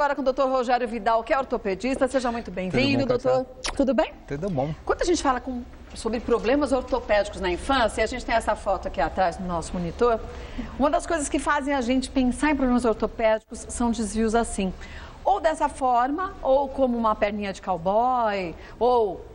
agora com o Dr. Rogério Vidal, que é ortopedista. Seja muito bem-vindo, doutor. Tudo bem? Tudo bom. Quando a gente fala sobre problemas ortopédicos na infância, a gente tem essa foto aqui atrás no nosso monitor, uma das coisas que fazem a gente pensar em problemas ortopédicos são desvios assim. Ou dessa forma, ou como uma perninha de cowboy, ou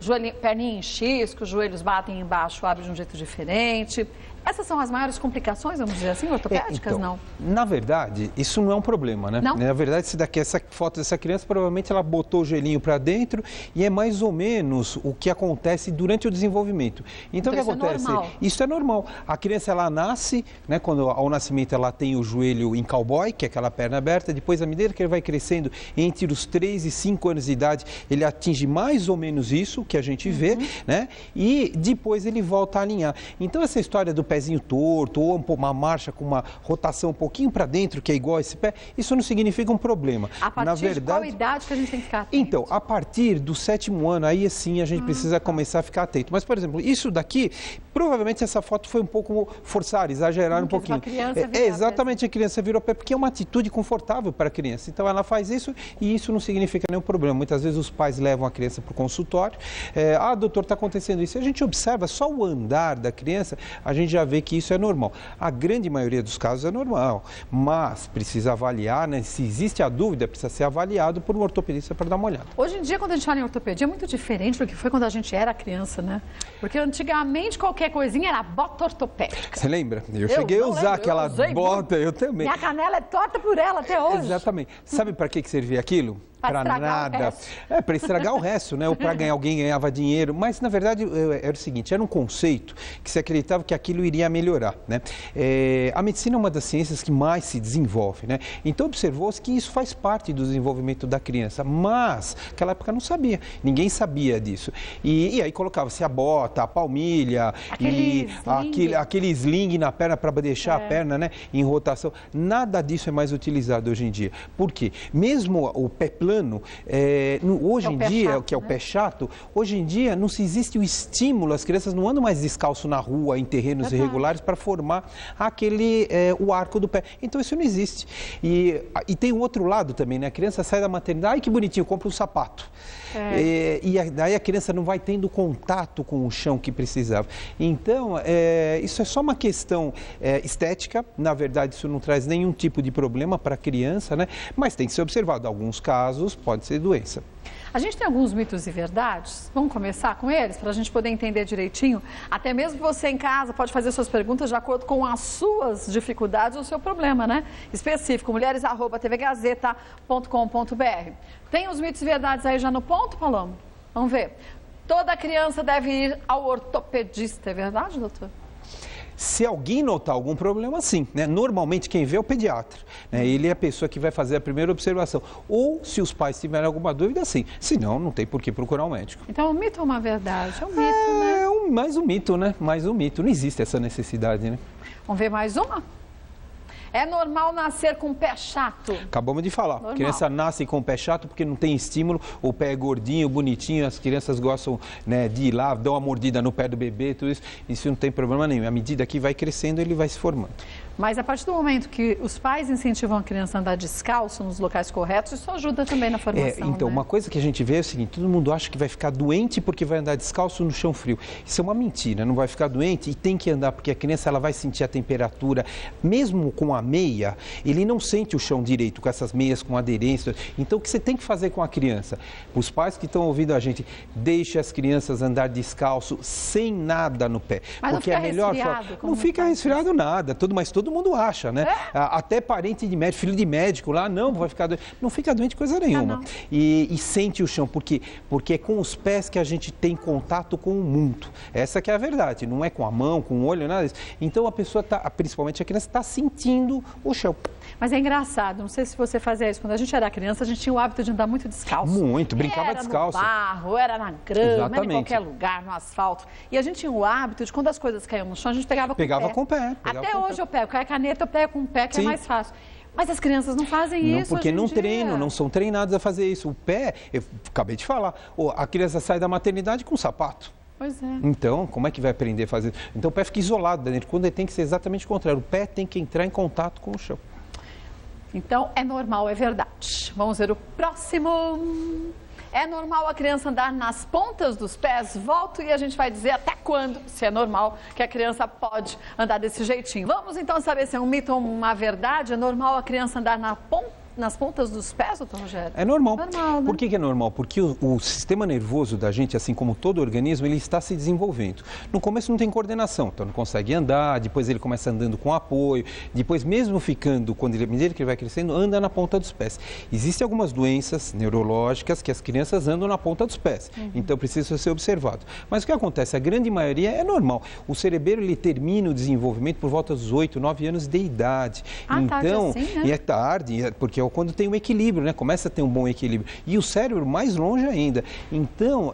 perninha em X, que os joelhos batem embaixo, abre de um jeito diferente. Essas são as maiores complicações, vamos dizer assim, ortopédicas, não? Na verdade, isso não é um problema, né? Não? Na verdade, essa foto dessa criança, provavelmente ela botou o gelinho para dentro e é mais ou menos o que acontece durante o desenvolvimento. Então o que acontece? Isso é normal. A criança, ela nasce, né? Quando ao nascimento ela tem o joelho em cowboy, que é aquela perna aberta, depois, à medida que ele vai crescendo, entre os 3 e 5 anos de idade, ele atinge mais ou menos isso que a gente vê, né? E depois ele volta a alinhar. Então essa história do pezinho torto ou uma marcha com uma rotação um pouquinho para dentro, que é igual a esse pé, isso não significa um problema. A partir de qual idade que a gente tem que ficar atento? Então, a partir do 7º ano, aí sim a gente precisa começar a ficar atento. Mas, por exemplo, isso daqui, provavelmente essa foto foi um pouco forçada, exagerar um pouquinho. A criança exatamente, a criança virou pé, porque é uma atitude confortável para a criança. Então, ela faz isso e isso não significa nenhum problema. Muitas vezes os pais levam a criança para o consultório. Doutor, está acontecendo isso. A gente observa só o andar da criança, a gente já vê que isso é normal. A grande maioria dos casos é normal, mas precisa avaliar, né? Se existe a dúvida, precisa ser avaliado por um ortopedista para dar uma olhada. Hoje em dia, quando a gente fala em ortopedia, é muito diferente do que foi quando a gente era criança, né? Porque antigamente qualquer coisinha era bota ortopédica. Você lembra? Eu cheguei a usar aquela bota, eu também. Minha canela é torta por ela até hoje. Exatamente. Sabe para que servia aquilo? Para nada. Para estragar o resto, né? Ou para alguém ganhava dinheiro. Mas, na verdade, era o seguinte, era um conceito que se acreditava que aquilo iria melhorar, né? A medicina é uma das ciências que mais se desenvolve, né? Então, observou-se que isso faz parte do desenvolvimento da criança, mas, naquela época, não sabia. Ninguém sabia disso. E aí colocava-se a bota, a palmilha, aquele sling na perna para deixar a perna, né, em rotação. Nada disso é mais utilizado hoje em dia. Por quê? Mesmo o pé plano, hoje em dia, que é o pé chato, hoje em dia não se existe o estímulo, as crianças não andam mais descalço na rua, em terrenos irregulares, para formar o arco do pé. Então isso não existe. E tem um outro lado também, né? A criança sai da maternidade, ai que bonitinho, compra um sapato. E daí a criança não vai tendo contato com o chão que precisava. Então, isso é só uma questão estética, na verdade isso não traz nenhum tipo de problema para a criança, né? Mas tem que ser observado, alguns casos pode ser doença. A gente tem alguns mitos e verdades, vamos começar com eles para a gente poder entender direitinho. Até mesmo você em casa pode fazer suas perguntas de acordo com as suas dificuldades ou o seu problema, né? Específico, mulheres@tvgazeta.com.br. Tem os mitos e verdades aí já no ponto, Paloma? Vamos ver. Toda criança deve ir ao ortopedista, é verdade, doutor? Se alguém notar algum problema, sim, né? Normalmente quem vê é o pediatra, né? Ele é a pessoa que vai fazer a primeira observação. Ou se os pais tiverem alguma dúvida, sim. Se não, não tem por que procurar um médico. Então, é um mito ou uma verdade? É um mito, né? Mais um mito, né? Mais um mito. Não existe essa necessidade, né? Vamos ver mais uma? É normal nascer com o pé chato? Acabamos de falar. Normal. A criança nasce com o pé chato porque não tem estímulo, o pé é gordinho, bonitinho, as crianças gostam, né, de ir lá, dão uma mordida no pé do bebê, tudo isso. Isso não tem problema nenhum. À medida que vai crescendo, ele vai se formando. Mas a partir do momento que os pais incentivam a criança a andar descalço nos locais corretos, isso ajuda também na formação, então, né? Uma coisa que a gente vê é o seguinte, todo mundo acha que vai ficar doente porque vai andar descalço no chão frio. Isso é uma mentira, não vai ficar doente e tem que andar porque a criança ela vai sentir a temperatura, mesmo com a meia, ele não sente o chão direito com essas meias com aderência. Então, o que você tem que fazer com a criança? Os pais que estão ouvindo a gente, deixe as crianças andar descalço, sem nada no pé. Mas porque não fica resfriado? Não fica resfriado nada, mas todo mundo acha, né? Até parente de médico, filho de médico lá, não vai ficar doente. Não fica doente coisa nenhuma. E sente o chão, por quê? Porque é com os pés que a gente tem contato com o mundo. Essa que é a verdade, não é com a mão, com o olho, nada disso. Então a pessoa, principalmente a criança, está sentindo o chão. Mas é engraçado, não sei se você fazia isso. Quando a gente era criança, a gente tinha o hábito de andar muito descalço. Muito, brincava descalço. Era no barro, era na grama, exatamente, era em qualquer lugar, no asfalto. E a gente tinha o hábito de, quando as coisas caíam no chão, a gente pegava com o pé. Até hoje eu pego, cai a caneta, eu pego com o pé, que é mais fácil. Mas as crianças não fazem isso porque não hoje em dia. treinam, não são treinados a fazer isso. O pé, eu acabei de falar, a criança sai da maternidade com sapato. Pois é. Então, como é que vai aprender a fazer? Então o pé fica isolado dentro, quando ele tem que ser exatamente o contrário. O pé tem que entrar em contato com o chão. Então, é normal, é verdade. Vamos ver o próximo. É normal a criança andar nas pontas dos pés? Volto e a gente vai dizer até quando, se é normal, que a criança pode andar desse jeitinho. Vamos então saber se é um mito ou uma verdade. É normal a criança andar nas pontas dos pés, doutor Rogério? É normal. Normal, né? Por que é normal? Porque o sistema nervoso da gente, assim como todo organismo, ele está se desenvolvendo. No começo não tem coordenação, então não consegue andar, depois ele começa andando com apoio, depois mesmo ficando, à medida que ele vai crescendo, anda na ponta dos pés. Existem algumas doenças neurológicas que as crianças andam na ponta dos pés, então precisa ser observado. Mas o que acontece? A grande maioria é normal. O cerebelo, ele termina o desenvolvimento por volta dos 8, 9 anos de idade. Então, tarde assim, né? E é tarde, porque é quando tem um equilíbrio, né? Começa a ter um bom equilíbrio. E o cérebro mais longe ainda. Então,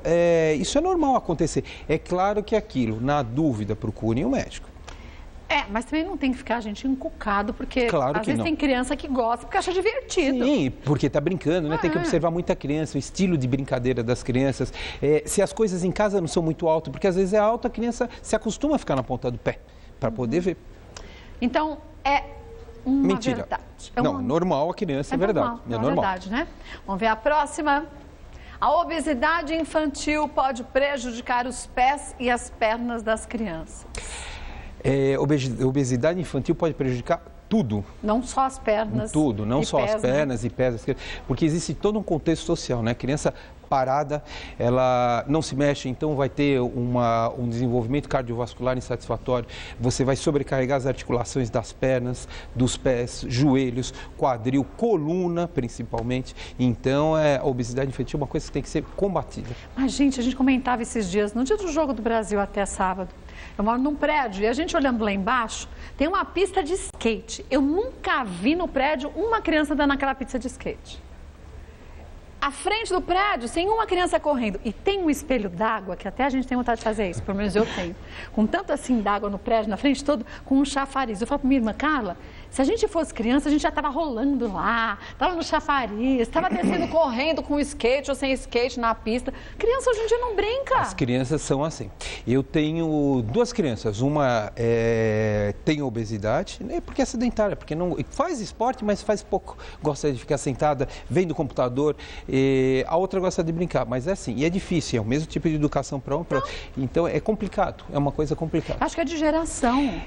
isso é normal acontecer. É claro que aquilo, na dúvida, procurem o médico. Mas também não tem que ficar a gente encucado, porque claro às vezes tem criança que gosta porque acha divertido. Sim, porque está brincando, né? Tem que observar muita criança, o estilo de brincadeira das crianças. Se as coisas em casa não são muito altas, porque às vezes é alto, a criança se acostuma a ficar na ponta do pé, para poder ver. Então, uma mentira. Verdade. Não, normal a criança, é verdade. É normal. Verdade, né? Vamos ver a próxima. A obesidade infantil pode prejudicar os pés e as pernas das crianças. Obesidade infantil pode prejudicar tudo. Não só as pernas. Tudo, não só pés, as pernas, né? E pés, porque existe todo um contexto social, né? A criança parada, ela não se mexe, então vai ter um desenvolvimento cardiovascular insatisfatório, você vai sobrecarregar as articulações das pernas, dos pés, joelhos, quadril, coluna principalmente. Então, a obesidade infantil é uma coisa que tem que ser combatida. Mas, gente, a gente comentava esses dias, no dia do Jogo do Brasil até sábado, eu moro num prédio e a gente olhando lá embaixo, tem uma pista de skate. Eu nunca vi no prédio uma criança dando aquela pista de skate. À frente do prédio, sem uma criança correndo. E tem um espelho d'água, que até a gente tem vontade de fazer isso, pelo menos eu tenho. Com tanto assim d'água no prédio, na frente todo, com um chafariz. Eu falo para minha irmã, Carla, se a gente fosse criança, a gente já estava rolando lá, estava no chafariz, estava descendo correndo com skate ou sem skate na pista. Criança hoje em dia não brinca. As crianças são assim. Eu tenho duas crianças, uma tem obesidade, porque é sedentária, porque não faz esporte, mas faz pouco. Gosta de ficar sentada, vem do computador. A outra gosta de brincar, mas é assim, e é difícil, é o mesmo tipo de educação para um para outro. Então é complicado, é uma coisa complicada. Acho que é de geração.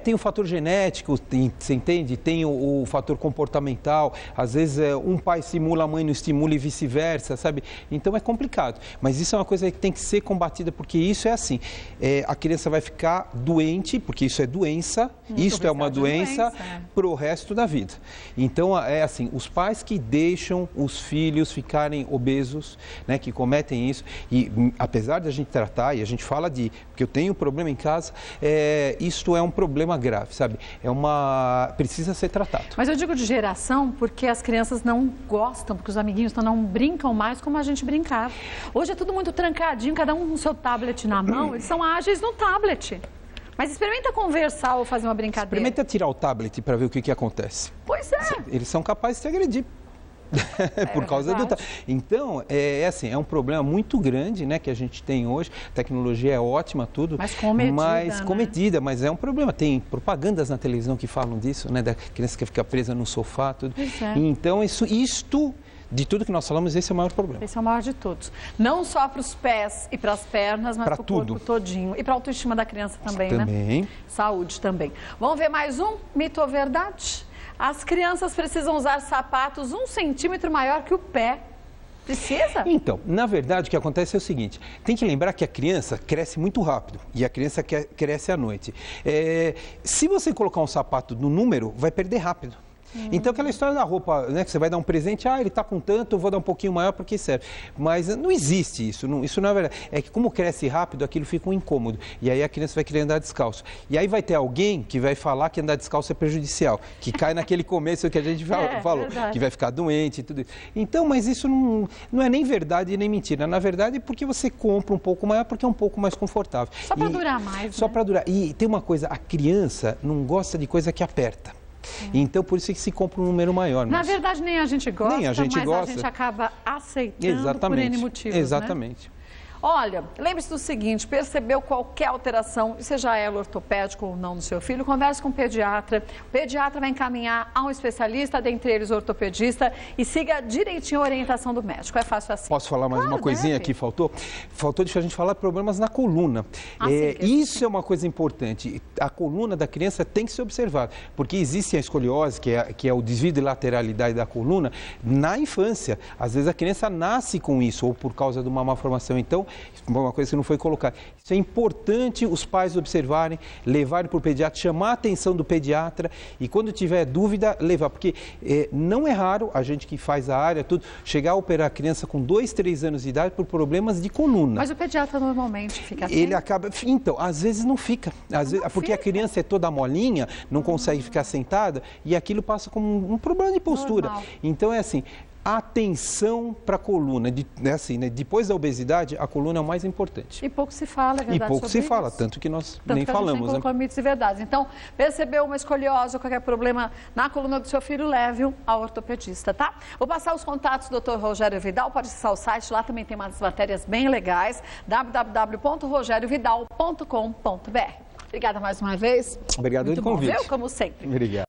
Tem o fator genético, você entende? Tem o fator comportamental, às vezes um pai estimula, a mãe não estimula e vice-versa, sabe? Então é complicado, mas isso é uma coisa que tem que ser combatida, porque isso é assim, a criança vai ficar doente, porque isso é doença, isto é uma doença para o resto da vida. Então é assim, os pais que deixam os filhos ficarem obesos, né, que cometem isso, e apesar de a gente tratar, e a gente fala porque eu tenho um problema em casa, isto é um problema grave, sabe? Precisa ser tratado. Mas eu digo de geração porque as crianças não gostam, porque os amiguinhos não brincam mais como a gente brincava. Hoje é tudo muito trancadinho, cada um com o seu tablet na mão, eles são ágeis no tablet. Mas experimenta conversar ou fazer uma brincadeira. Experimenta tirar o tablet para ver o que acontece. Pois é. Eles são capazes de se agredir. Por causa do... Então, assim, é um problema muito grande, né, que a gente tem hoje. A tecnologia é ótima, tudo. Mas comedida, mas é um problema. Tem propagandas na televisão que falam disso, né, da criança que fica presa no sofá, tudo. Então, isto, de tudo que nós falamos, esse é o maior problema. Esse é o maior de todos. Não só para os pés e para as pernas, mas para o corpo todinho. E para a autoestima da criança também, né? Saúde também. Vamos ver mais um mito ou verdade? As crianças precisam usar sapatos 1 centímetro maior que o pé. Precisa? Então, na verdade, o que acontece é o seguinte, tem que lembrar que a criança cresce muito rápido e a criança cresce à noite. Se você colocar um sapato no número, vai perder rápido. Então, aquela história da roupa, né, que você vai dar um presente, ele está com tanto, eu vou dar um pouquinho maior porque serve. Mas não existe isso, isso não é verdade. É que como cresce rápido, aquilo fica um incômodo. E aí a criança vai querer andar descalço. E aí vai ter alguém que vai falar que andar descalço é prejudicial, que cai naquele começo que a gente falou, que vai ficar doente e tudo isso. Então, mas isso não é nem verdade nem mentira. Na verdade, é porque você compra um pouco maior, porque é um pouco mais confortável. Só para durar mais, Só para durar. E tem uma coisa, a criança não gosta de coisa que aperta. Então, por isso é que se compra um número maior. Na verdade, nem a gente gosta, mas a gente acaba aceitando por N motivos. Exatamente. Né? Olha, lembre-se do seguinte, percebeu qualquer alteração, seja ela ortopédico ou não no seu filho, converse com o pediatra. O pediatra vai encaminhar a um especialista, dentre eles ortopedista, e siga direitinho a orientação do médico. É fácil assim. Posso falar mais uma coisinha que faltou? Faltou de a gente falar de problemas na coluna. Isso é uma coisa importante. A coluna da criança tem que ser observada, porque existe a escoliose, que é o desvio de lateralidade da coluna, na infância. Às vezes a criança nasce com isso, ou por causa de uma malformação. Então, uma coisa que não foi colocada. Isso é importante os pais observarem, levarem para o pediatra, chamar a atenção do pediatra e quando tiver dúvida, levar. Porque não é raro a gente que faz a área, tudo, chegar a operar a criança com 2, 3 anos de idade por problemas de coluna. Mas o pediatra normalmente fica assim? Ele acaba... Então, às vezes não fica. Porque a criança é toda molinha, não consegue ficar sentada e aquilo passa como um problema de postura. Normal. Então, é assim... Atenção para a coluna, depois da obesidade, a coluna é o mais importante. E pouco se fala, é verdade. E pouco se fala, isso. tanto que nós nem falamos. A gente né? colocou mitos e verdades. Então, percebeu uma escoliose ou qualquer problema na coluna do seu filho, leve-o ao ortopedista, tá? Vou passar os contatos do Dr. Rogério Vidal, pode acessar o site, lá também tem umas matérias bem legais, www.rogeriovidal.com.br. Obrigada mais uma vez. Obrigado pelo convite. Como sempre. Obrigado.